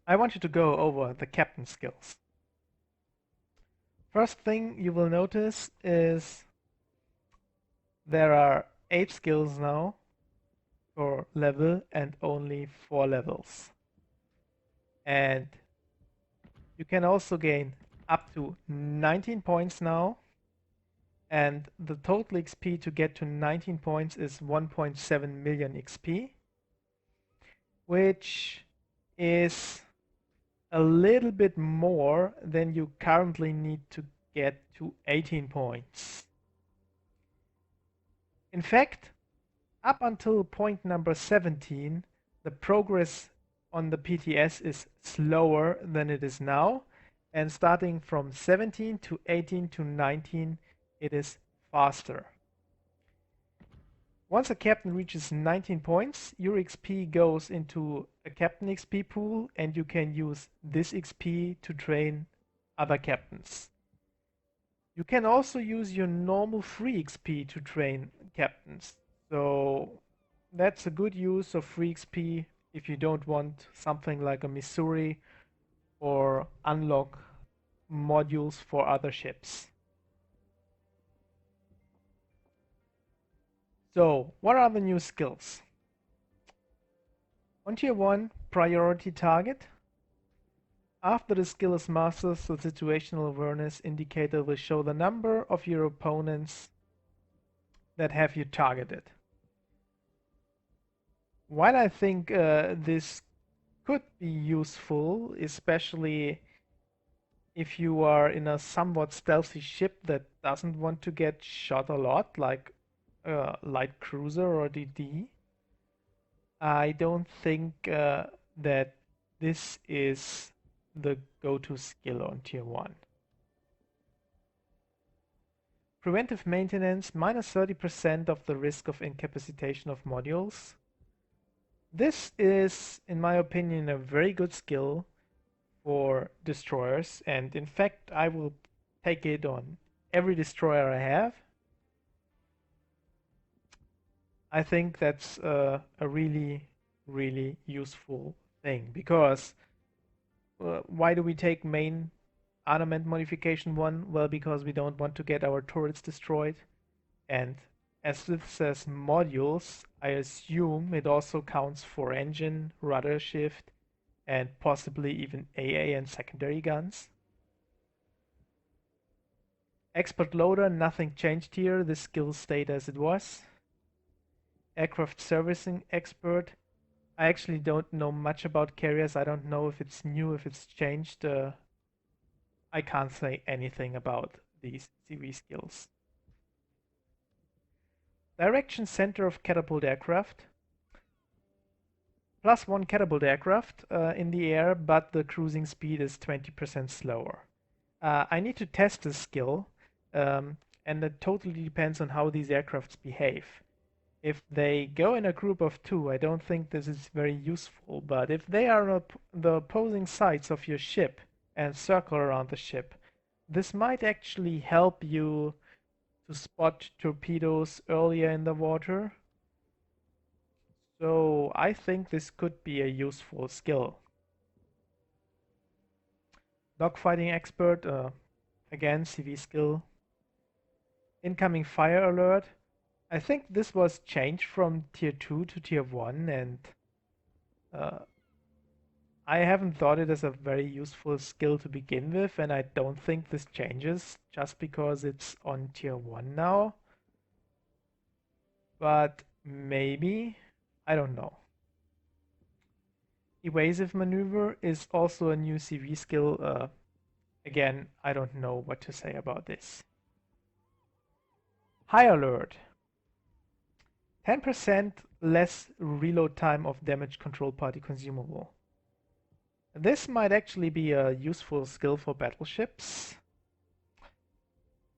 I want you to go over the captain skills. First thing you will notice is there are 8 skills now per level and only 4 levels. And you can also gain up to 19 points now. And the total XP to get to 19 points is 1.7 million XP, which is a little bit more than you currently need to get to 18 points. In fact, up until point number 17, the progress on the PTS is slower than it is now, and starting from 17 to 18 to 19, it is faster. Once a captain reaches 19 points, your XP goes into a captain XP pool, and you can use this XP to train other captains. You can also use your normal free XP to train captains. So that's a good use of free XP if you don't want something like a Missouri or unlock modules for other ships. So what are the new skills? On tier 1, priority target. After the skill is mastered, the situational awareness indicator will show the number of your opponents that have you targeted. While I think this could be useful, especially if you are in a somewhat stealthy ship that doesn't want to get shot a lot, like a light cruiser or DD, I don't think that this is the go-to skill on tier 1. Preventive maintenance, minus 30% of the risk of incapacitation of modules. This is, in my opinion, a very good skill for destroyers, and in fact, I will take it on every destroyer I have. I think that's a really, really useful thing because why do we take main armament modification 1? Well, because we don't want to get our turrets destroyed. And as this says modules, I assume it also counts for engine, rudder shift, and possibly even AA and secondary guns. Expert loader, nothing changed here. The skill stayed as it was. Aircraft servicing expert. I actually don't know much about carriers. I don't know if it's new, if it's changed. I can't say anything about these CV skills. Direction center of catapult aircraft. +1 catapult aircraft in the air, but the cruising speed is 20% slower. I need to test this skill, and it totally depends on how these aircrafts behave. If they go in a group of 2, I don't think this is very useful, but if they are on the opposing sides of your ship and circle around the ship, this might actually help you to spot torpedoes earlier in the water. So I think this could be a useful skill. Dogfighting expert, again, CV skill. Incoming fire alert. I think this was changed from tier 2 to tier 1, and I haven't thought it as a very useful skill to begin with, and I don't think this changes just because it's on tier 1 now. But maybe, I don't know. Evasive maneuver is also a new CV skill. Again, I don't know what to say about this. High alert. 10% less reload time of damage control party consumable. This might actually be a useful skill for battleships.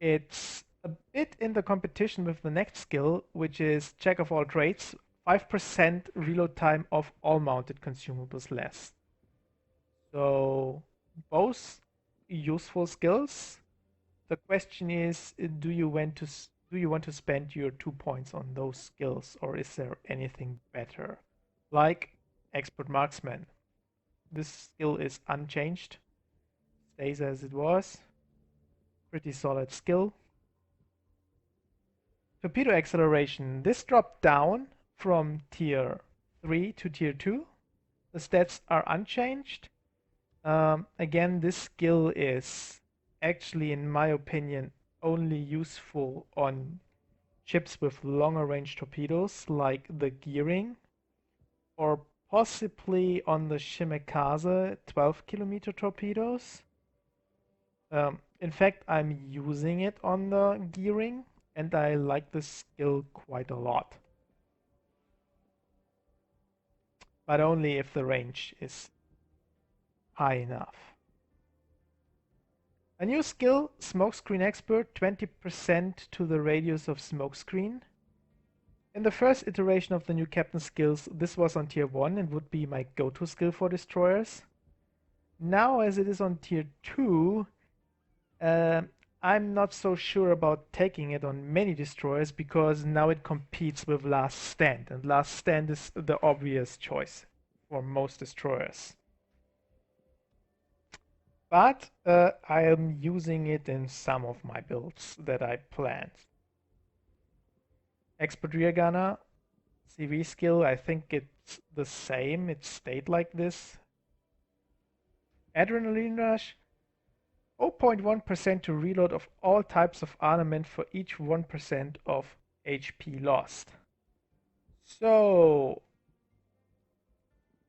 It's a bit in the competition with the next skill, which is Jack of all trades. 5% reload time of all mounted consumables less. So both useful skills. The question is, do you want to spend your 2 points on those skills, or is there anything better? Like expert marksman. this skill is unchanged, stays as it was. Pretty solid skill. Torpedo acceleration. This dropped down from tier 3 to tier 2. The stats are unchanged. Again, this skill is actually, in my opinion, only useful on ships with longer range torpedoes like the Gearing, or possibly on the Shimekaze 12-kilometer torpedoes. In fact, I'm using it on the Gearing, and I like this skill quite a lot. But only if the range is high enough. A new skill, Smokescreen Expert, 20% to the radius of smokescreen. In the first iteration of the new captain skills, this was on tier 1 and would be my go-to skill for destroyers. Now, as it is on tier 2, I'm not so sure about taking it on many destroyers because now it competes with Last Stand, and Last Stand is the obvious choice for most destroyers. But I am using it in some of my builds that I planned. Expert Rear Gunner, CV skill, I think it's the same. It stayed like this. Adrenaline Rush, 0.1% to reload of all types of armament for each 1% of HP lost. So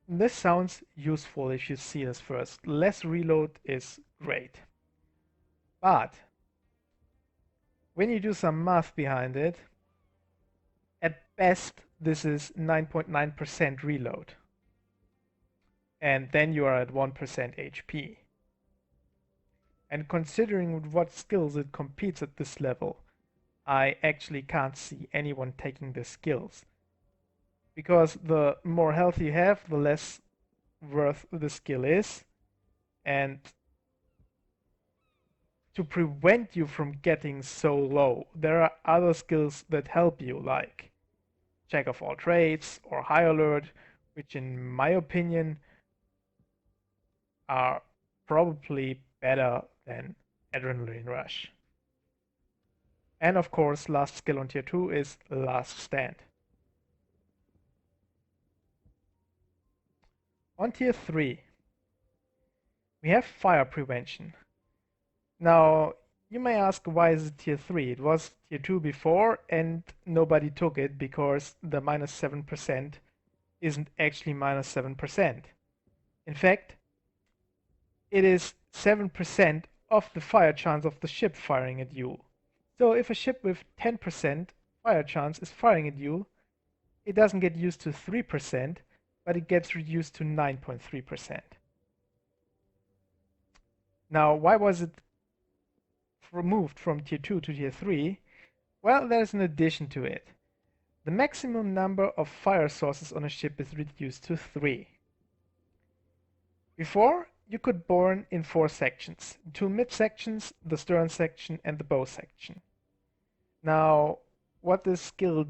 this sounds useful if you see this first. Less reload is great. But when you do some math behind it, at best this is 9.9% reload. And then you are at 1% HP. And considering with what skills it competes at this level, I actually can't see anyone taking the skills. Because the more health you have, the less worth the skill is. And to prevent you from getting so low, there are other skills that help you, like Jack of all trades or High Alert, which in my opinion are probably better than Adrenaline Rush. And of course, last skill on tier 2 is Last Stand. On tier 3, we have Fire Prevention. Now, you may ask, why is it tier 3? It was tier 2 before, and nobody took it because the minus 7% isn't actually minus 7%. In fact, it is 7% of the fire chance of the ship firing at you. So if a ship with 10% fire chance is firing at you, it doesn't get used to 3%, but it gets reduced to 9.3%. Now, why was it removed from tier 2 to tier 3? Well, there's an addition to it. The maximum number of fire sources on a ship is reduced to 3. Before, you could burn in 4 sections: 2 mid sections, the stern section, and the bow section. Now, what this skill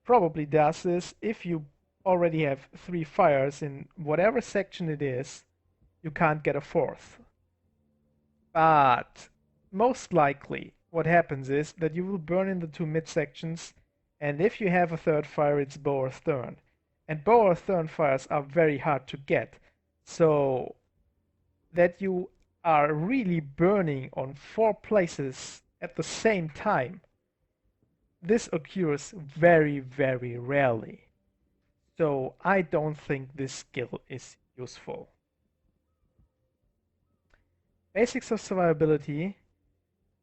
probably does is, if you already have 3 fires in whatever section it is, you can't get a 4th. But most likely what happens is that you will burn in the 2 mid sections, and if you have a 3rd fire, it's bow or stern. And bow or stern fires are very hard to get, so that you are really burning on 4 places at the same time, this occurs very, very rarely. So I don't think this skill is useful. Basics of Survivability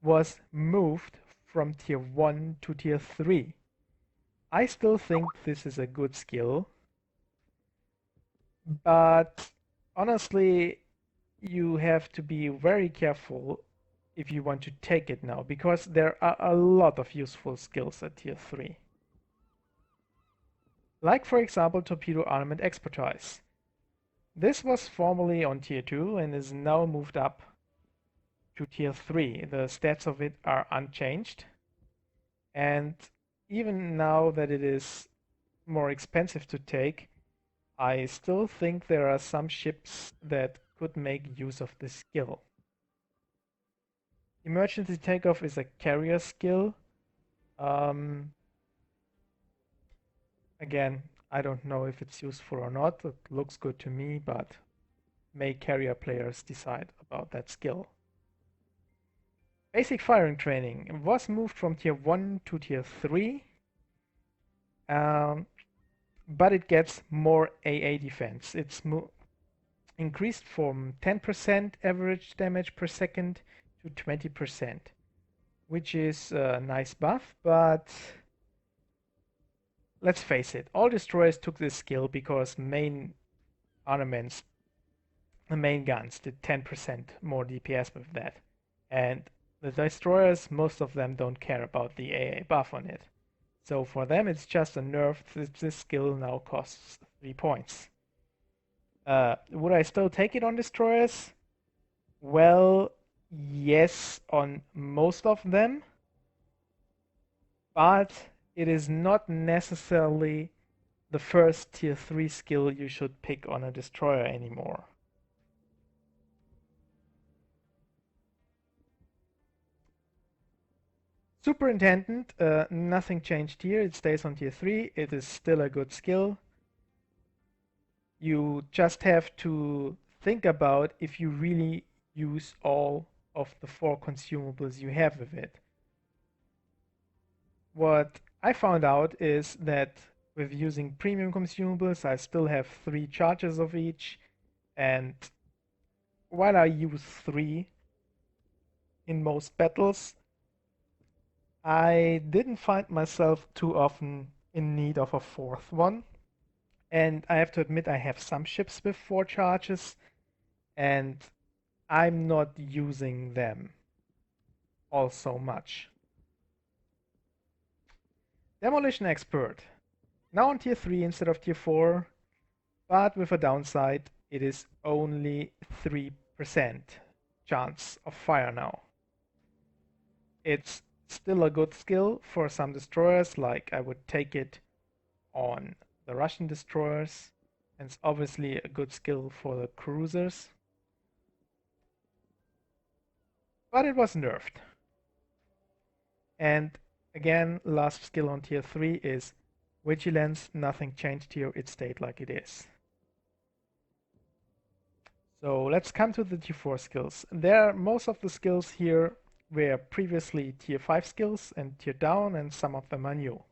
was moved from tier 1 to tier 3. I still think this is a good skill, but honestly, you have to be very careful if you want to take it now, because there are a lot of useful skills at tier 3. Like, for example, Torpedo Armament Expertise. This was formerly on tier 2 and is now moved up to tier 3. The stats of it are unchanged, and even now that it is more expensive to take, I still think there are some ships that could make use of this skill. Emergency takeoff is a carrier skill. Um, Again, I don't know if it's useful or not. It looks good to me, but may carrier players decide about that skill. Basic firing training was moved from tier 1 to tier 3, um, but it gets more AA defense. It's increased from 10% average damage per second to 20%, which is a nice buff, but let's face it, all destroyers took this skill because main armaments, the main guns, did 10% more DPS with that. And the destroyers, most of them don't care about the AA buff on it. So for them, it's just a nerf. This skill now costs 3 points. Would I still take it on destroyers? Well, yes, on most of them, but it is not necessarily the first tier 3 skill you should pick on a destroyer anymore. Superintendent, nothing changed here. It stays on tier 3. It is still a good skill. You just have to think about if you really use all of the 4 consumables you have with it. What I found out is that with using premium consumables, I still have 3 charges of each, and while I use 3 in most battles, I didn't find myself too often in need of a 4th one. And I have to admit, I have some ships with 4 charges, and I'm not using them all so much. Demolition Expert. Now on tier 3 instead of tier 4, but with a downside, it is only 3% chance of fire now. It's still a good skill for some destroyers, like I would take it on the Russian destroyers, and it's obviously a good skill for the cruisers. But it was nerfed. And again, last skill on tier 3 is Vigilance. Nothing changed here, it stayed like it is. So let's come to the tier 4 skills. Most of the skills here were previously tier 5 skills and tier down, and some of them are new.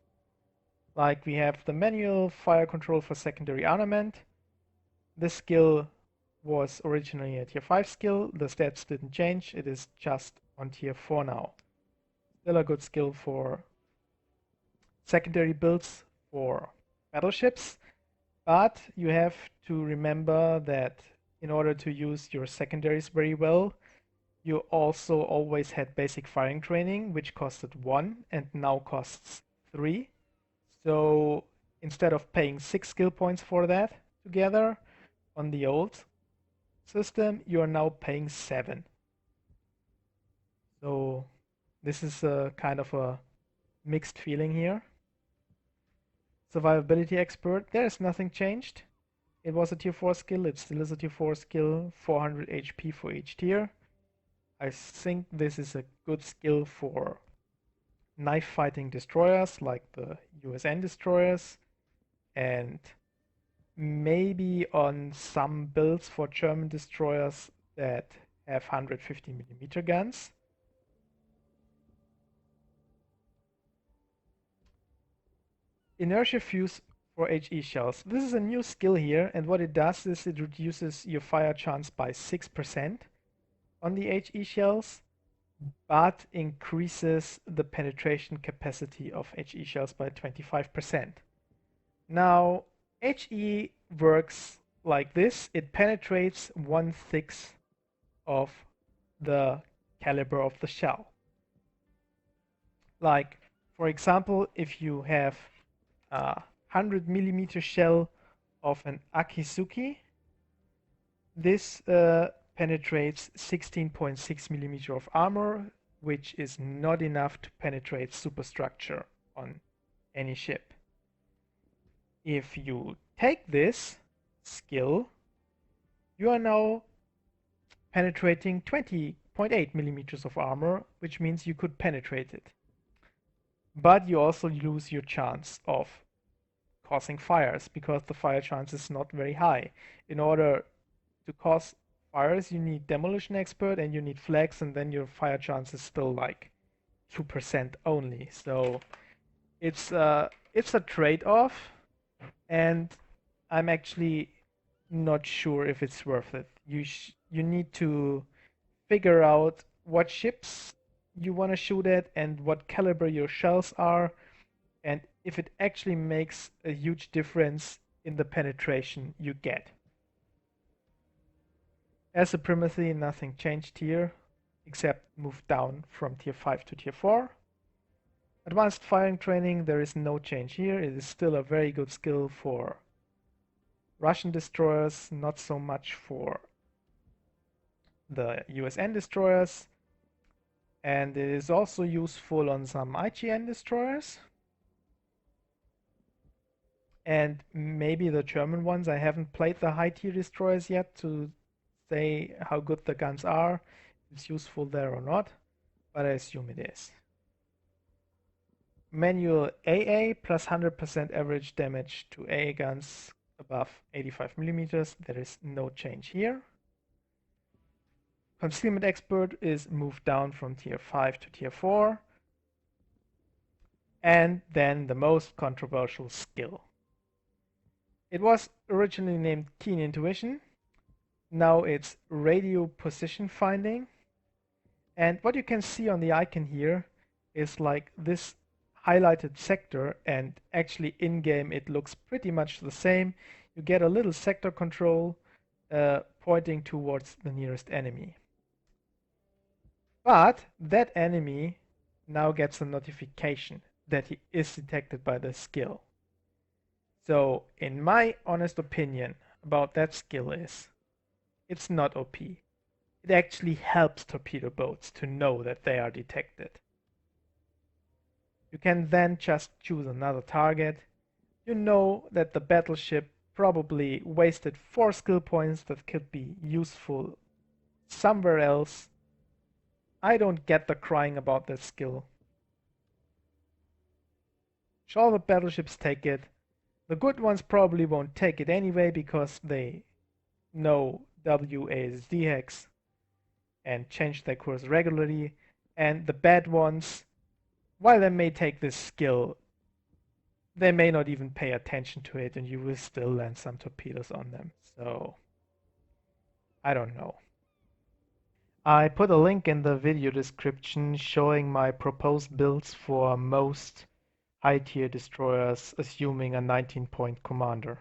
Like we have the manual fire control for secondary armament. This skill was originally a tier 5 skill. The stats didn't change. It is just on tier 4 now. Still a good skill for secondary builds for battleships, but you have to remember that in order to use your secondaries very well, you also always had basic firing training, which costed 1 and now costs 3. So instead of paying 6 skill points for that together on the old system, you are now paying 7. So this is a kind of a mixed feeling here. Survivability Expert, there is nothing changed. It was a tier 4 skill, it still is a tier 4 skill, 400 HP for each tier. I think this is a good skill for knife fighting destroyers like the USN destroyers, and maybe on some builds for German destroyers that have 150mm guns. Inertia Fuse for HE shells. This is a new skill here, and what it does is it reduces your fire chance by 6% on the HE shells, but increases the penetration capacity of HE shells by 25%. Now, HE works like this. It penetrates 1/6 of the caliber of the shell. Like, for example, if you have a 100mm shell of an Akizuki, this penetrates 16.6mm of armor, which is not enough to penetrate superstructure on any ship. If you take this skill, you are now penetrating 20.8 millimeters of armor, which means you could penetrate it. But you also lose your chance of causing fires because the fire chance is not very high. In order to cause fires, you need demolition expert and you need flags, and then your fire chance is still like 2% only. So it's a trade-off, and I'm actually not sure if it's worth it. You need to figure out what ships you want to shoot at and what caliber your shells are, and if it actually makes a huge difference in the penetration you get. As supremacy, nothing changed here, except moved down from tier 5 to tier 4. Advanced firing training, there is no change here. It is still a very good skill for Russian destroyers, not so much for the USN destroyers. And it is also useful on some IGN destroyers. And maybe the German ones. I haven't played the high tier destroyers yet to say how good the guns are, if it's useful there or not, but I assume it is. Manual AA plus 100% average damage to AA guns above 85 millimeters. There is no change here. Concealment expert is moved down from tier 5 to tier 4. And then the most controversial skill. It was originally named Keen Intuition. Now it's radio position finding. And what you can see on the icon here is like this highlighted sector, and actually in-game it looks pretty much the same. You get a little sector control pointing towards the nearest enemy. But that enemy now gets a notification that he is detected by the skill. So in my honest opinion about that skill is, it's not OP. It actually helps torpedo boats to know that they are detected. You can then just choose another target. You know that the battleship probably wasted 4 skill points that could be useful somewhere else. I don't get the crying about that skill. Should all the battleships take it? The good ones probably won't take it anyway because they know WASD hex and change their course regularly. And the bad ones, while they may take this skill, they may not even pay attention to it, and you will still land some torpedoes on them. So, I don't know. I put a link in the video description showing my proposed builds for most high tier destroyers, assuming a 19-point commander.